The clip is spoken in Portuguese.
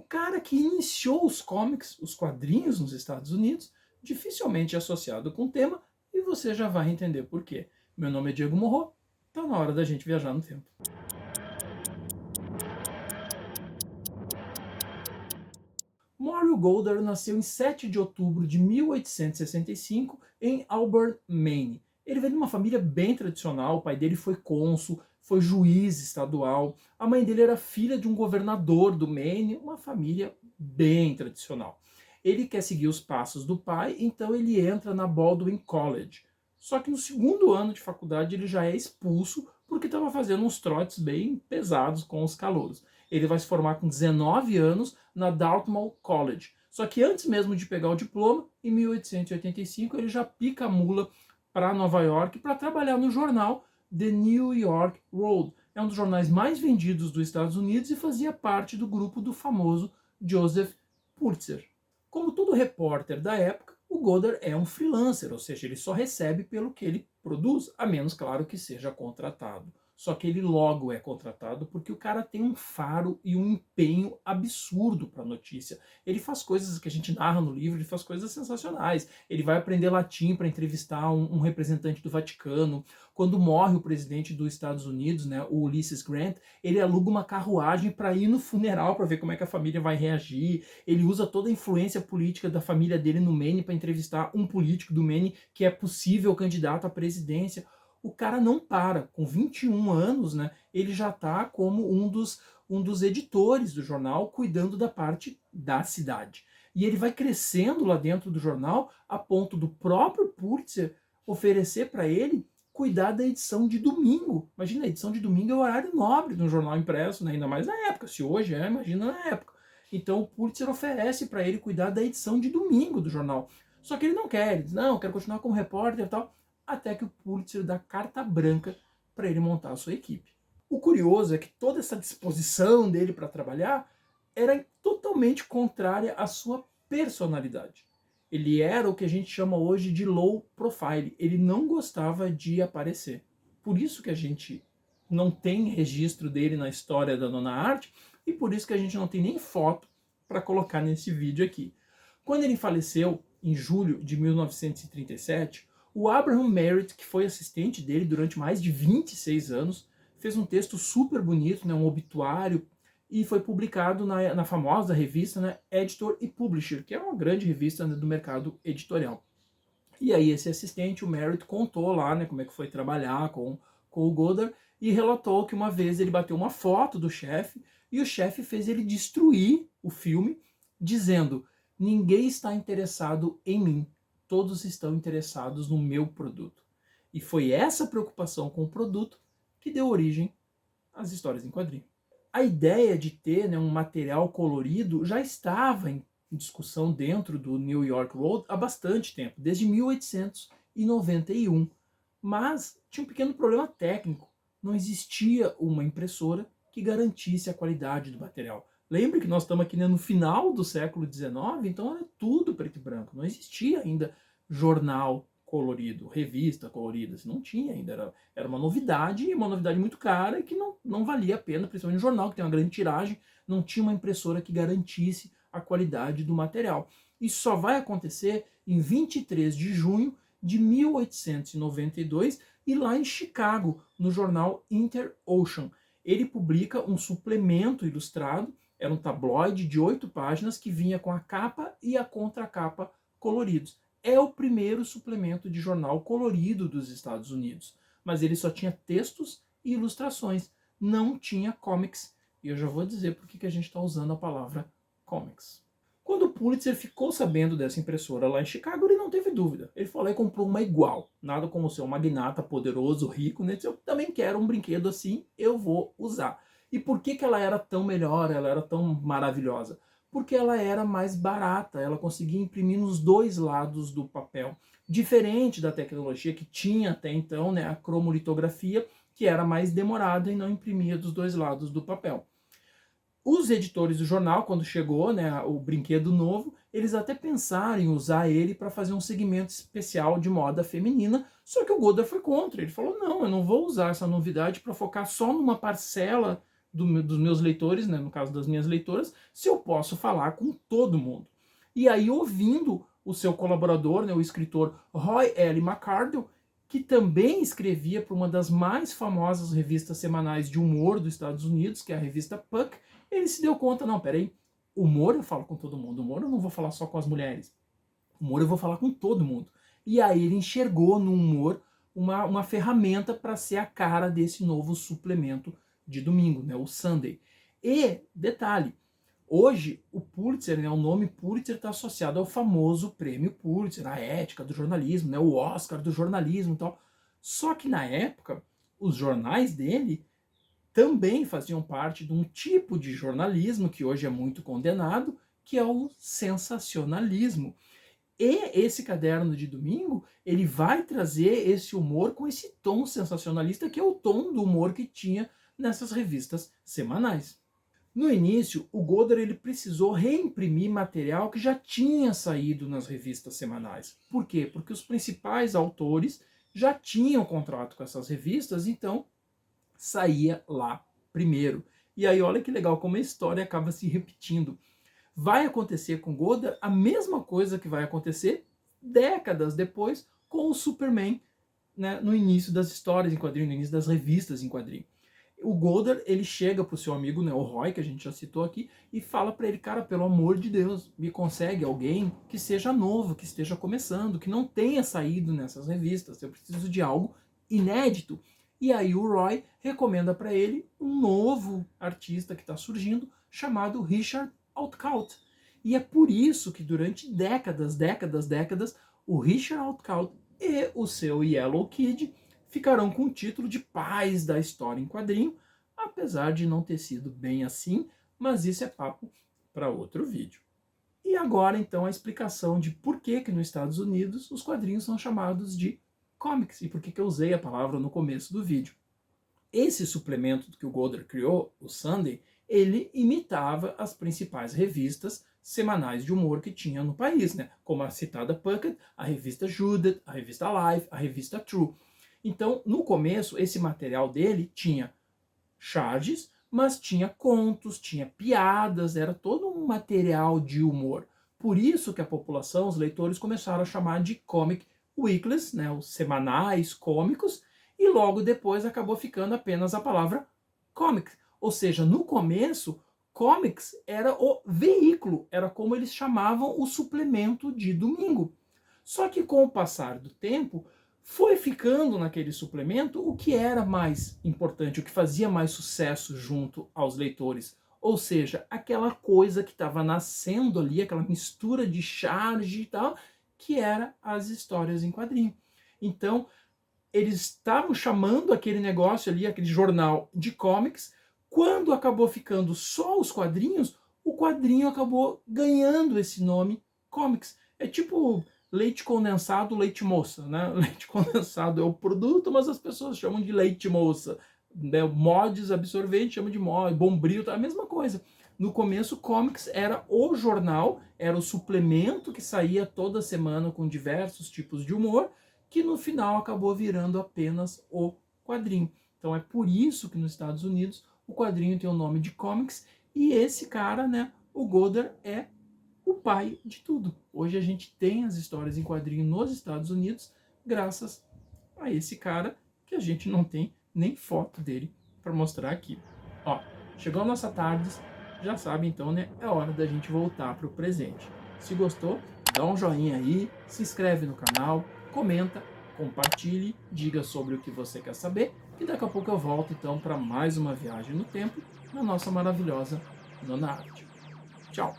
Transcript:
cara que iniciou os comics, os quadrinhos nos Estados Unidos, dificilmente é associado com o tema, e você já vai entender por quê. Meu nome é Diego Morro, tá na hora da gente viajar no tempo. Muriel Goddard nasceu em 7 de outubro de 1865 em Auburn, Maine. Ele veio de uma família bem tradicional, o pai dele foi cônsul, foi juiz estadual, a mãe dele era filha de um governador do Maine, uma família bem tradicional. Ele quer seguir os passos do pai, então ele entra na Baldwin College. Só que no segundo ano de faculdade ele já é expulso porque estava fazendo uns trotes bem pesados com os calouros. Ele vai se formar com 19 anos na Dartmouth College. Só que antes mesmo de pegar o diploma, em 1885, ele já pica a mula para Nova York para trabalhar no jornal The New York World. É um dos jornais mais vendidos dos Estados Unidos e fazia parte do grupo do famoso Joseph Pulitzer. Como todo repórter da época, o Goddard é um freelancer, ou seja, ele só recebe pelo que ele produz, a menos, claro, que seja contratado. Só que ele logo é contratado porque o cara tem um faro e um empenho absurdo para a notícia. Ele faz coisas que a gente narra no livro, ele faz coisas sensacionais. Ele vai aprender latim para entrevistar um representante do Vaticano. Quando morre o presidente dos Estados Unidos, né, o Ulysses Grant, ele aluga uma carruagem para ir no funeral para ver como é que a família vai reagir. Ele usa toda a influência política da família dele no Maine para entrevistar um político do Maine que é possível candidato à presidência. O cara não para, com 21 anos, né, ele já está como um dos editores do jornal, cuidando da parte da cidade. E ele vai crescendo lá dentro do jornal, a ponto do próprio Pulitzer oferecer para ele cuidar da edição de domingo. Imagina, a edição de domingo é o horário nobre de um jornal impresso, né, ainda mais na época. Se hoje é, imagina na época. Então o Pulitzer oferece para ele cuidar da edição de domingo do jornal. Só que ele não quer, ele diz, não, eu quero continuar como repórter e tal, até que o Pulitzer dá carta branca para ele montar a sua equipe. O curioso é que toda essa disposição dele para trabalhar era totalmente contrária à sua personalidade. Ele era o que a gente chama hoje de low profile. Ele não gostava de aparecer. Por isso que a gente não tem registro dele na história da Nona Arte e por isso que a gente não tem nem foto para colocar nesse vídeo aqui. Quando ele faleceu, em julho de 1937, o Abraham Merritt, que foi assistente dele durante mais de 26 anos, fez um texto super bonito, né, um obituário, e foi publicado na famosa revista, né, Editor e Publisher, que é uma grande revista, né, do mercado editorial. E aí esse assistente, o Merritt, contou lá, né, como é que foi trabalhar com o Goddard e relatou que uma vez ele bateu uma foto do chefe e o chefe fez ele destruir o filme, dizendo: ninguém está interessado em mim, todos estão interessados no meu produto. E foi essa preocupação com o produto que deu origem às histórias em quadrinho. A ideia de ter, né, um material colorido já estava em discussão dentro do New York World há bastante tempo, desde 1891. Mas tinha um pequeno problema técnico. Não existia uma impressora que garantisse a qualidade do material. Lembre que nós estamos aqui, né, no final do século XIX, então era tudo preto e branco. Não existia ainda jornal colorido, revista colorida, assim, não tinha ainda. Era uma novidade, e uma novidade muito cara, e que não valia a pena, principalmente no jornal, que tem uma grande tiragem, não tinha uma impressora que garantisse a qualidade do material. Isso só vai acontecer em 23 de junho de 1892, e lá em Chicago, no jornal Inter-Ocean. Ele publica um suplemento ilustrado, era um tabloide de 8 páginas que vinha com a capa e a contracapa coloridos. É o primeiro suplemento de jornal colorido dos Estados Unidos, mas ele só tinha textos e ilustrações, não tinha comics. E eu já vou dizer por que a gente está usando a palavra comics. Quando o Pulitzer ficou sabendo dessa impressora lá em Chicago, ele não teve dúvida. Ele falou e comprou uma igual. Nada como ser um magnata poderoso, rico, né? Eu também quero um brinquedo assim, eu vou usar. E por que ela era tão melhor, ela era tão maravilhosa? Porque ela era mais barata, ela conseguia imprimir nos dois lados do papel. Diferente da tecnologia que tinha até então, né, a cromolitografia, que era mais demorada e não imprimia dos dois lados do papel. Os editores do jornal, quando chegou, né, o brinquedo novo, eles até pensaram em usar ele para fazer um segmento especial de moda feminina, só que o Goddard foi contra. Ele falou, não, eu não vou usar essa novidade para focar só numa parcela dos meus leitores, né, no caso das minhas leitoras, se eu posso falar com todo mundo. E aí, ouvindo o seu colaborador, né, o escritor Roy L. McCardle, que também escrevia para uma das mais famosas revistas semanais de humor dos Estados Unidos, que é a revista Puck, ele se deu conta, não, peraí, humor eu falo com todo mundo, humor eu não vou falar só com as mulheres, humor eu vou falar com todo mundo. E aí ele enxergou no humor uma ferramenta para ser a cara desse novo suplemento de domingo, né, o Sunday. E, detalhe, hoje o Pulitzer, né, o nome Pulitzer está associado ao famoso prêmio Pulitzer, a ética do jornalismo, né, o Oscar do jornalismo e tal. Só que na época, os jornais dele também faziam parte de um tipo de jornalismo que hoje é muito condenado, que é o sensacionalismo. E esse caderno de domingo, ele vai trazer esse humor com esse tom sensacionalista, que é o tom do humor que tinha nessas revistas semanais. No início, o Goddard ele precisou reimprimir material que já tinha saído nas revistas semanais. Por quê? Porque os principais autores já tinham contrato com essas revistas, então saía lá primeiro. E aí olha que legal como a história acaba se repetindo. Vai acontecer com Goddard a mesma coisa que vai acontecer décadas depois com o Superman, né, no início das histórias em quadrinho, no início das revistas em quadrinho. O Goddard, ele chega pro seu amigo, né, o Roy, que a gente já citou aqui, e fala para ele, cara, pelo amor de Deus, me consegue alguém que seja novo, que esteja começando, que não tenha saído nessas revistas, eu preciso de algo inédito. E aí o Roy recomenda para ele um novo artista que está surgindo, chamado Richard Outcault. E é por isso que durante décadas, o Richard Outcault e o seu Yellow Kid ficarão com o título de pais da história em quadrinho, apesar de não ter sido bem assim, mas isso é papo para outro vídeo. E agora, então, a explicação de por que nos Estados Unidos os quadrinhos são chamados de comics, e por que eu usei a palavra no começo do vídeo. Esse suplemento que o Goddard criou, o Sunday, ele imitava as principais revistas semanais de humor que tinha no país, né? Como a citada Puckett, a revista Judith, a revista Life, a revista True. Então, no começo, esse material dele tinha charges, mas tinha contos, tinha piadas, era todo um material de humor. Por isso que a população, os leitores, começaram a chamar de comic weeklies, né, os semanais cômicos, e logo depois acabou ficando apenas a palavra comics. Ou seja, no começo, comics era o veículo, era como eles chamavam o suplemento de domingo. Só que com o passar do tempo, foi ficando naquele suplemento o que era mais importante, o que fazia mais sucesso junto aos leitores. Ou seja, aquela coisa que estava nascendo ali, aquela mistura de charge e tal, que era as histórias em quadrinho. Então, eles estavam chamando aquele negócio ali, aquele jornal de comics. Quando acabou ficando só os quadrinhos, o quadrinho acabou ganhando esse nome comics. É tipo leite condensado, leite moça, né? Leite condensado é o produto, mas as pessoas chamam de leite moça. Né? Mods absorvente chama de mod, bombril, tá? A mesma coisa. No começo, comics era o jornal, era o suplemento que saía toda semana com diversos tipos de humor, que no final acabou virando apenas o quadrinho. Então é por isso que nos Estados Unidos o quadrinho tem o nome de comics, e esse cara, né, o Goddard, é o pai de tudo. Hoje a gente tem as histórias em quadrinho nos Estados Unidos graças a esse cara, que a gente não tem nem foto dele para mostrar aqui. Ó, chegou a nossa tarde, já sabe então, né, é hora da gente voltar para o presente. Se gostou, dá um joinha aí, se inscreve no canal, comenta, compartilhe, diga sobre o que você quer saber, e daqui a pouco eu volto então para mais uma viagem no tempo na nossa maravilhosa Nona Arte. Tchau!